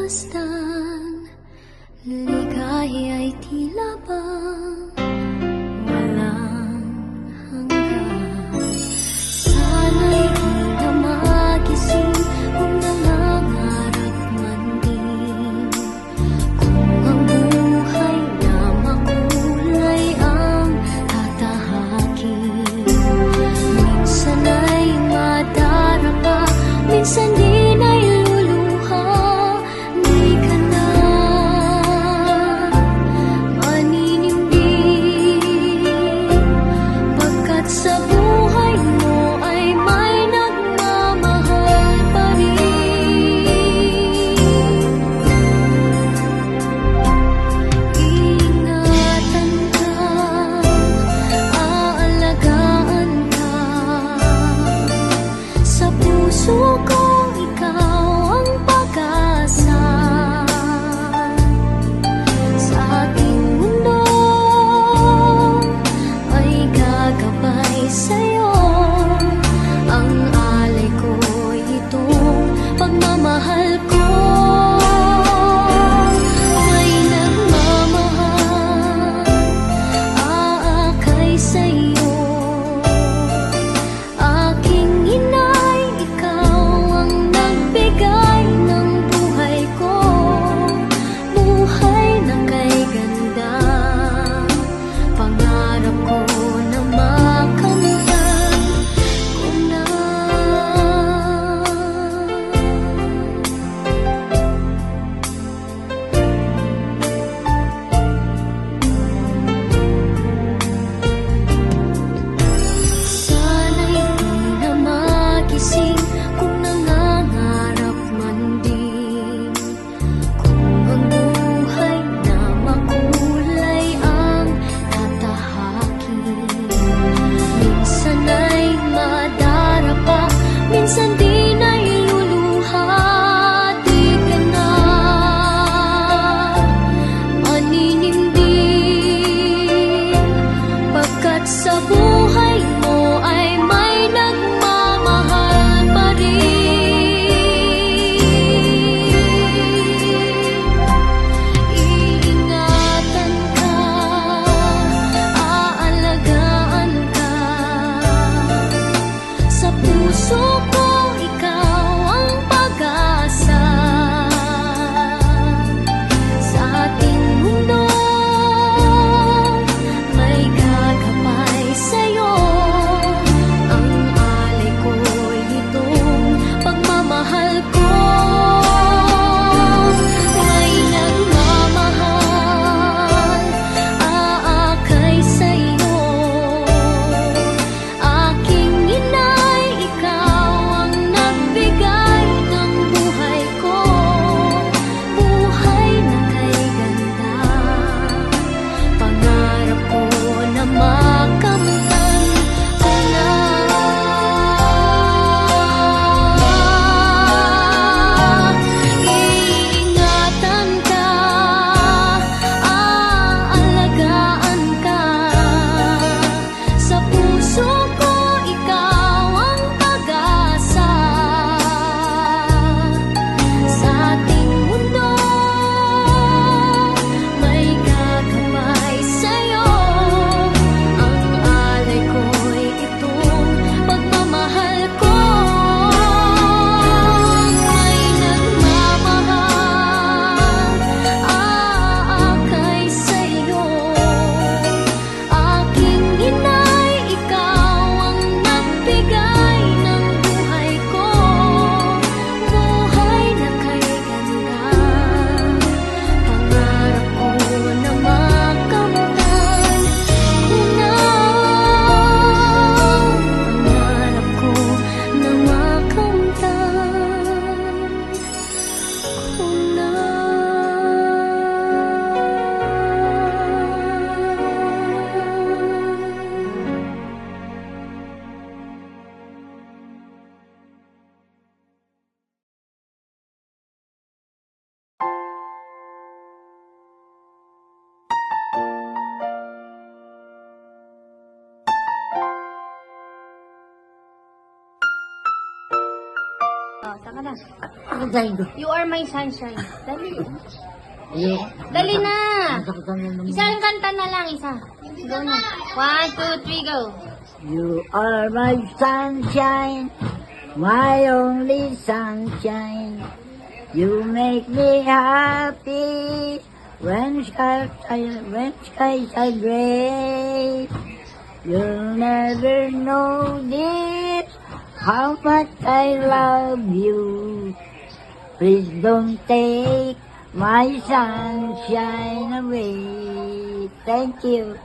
masdan, ligaya'y tila bang walang hanggan. Sana'y di na magising kung nangangarap man din, kung ang buhay na makulay ang tatahakin. Minsan ay madarapa, minsan din ay luluha. Di ka na maninindig ka na. Ako tayo. You are my sunshine. Dali. Yeah. Dali na! Nasaktan na naman. Isang kanta na lang, isa. Go na. 1, 2, 3, go. You are my sunshine, my only sunshine. You make me happy when skies are gray. You'll never know this, how much I love you. Please don't take my sunshine away. Thank you.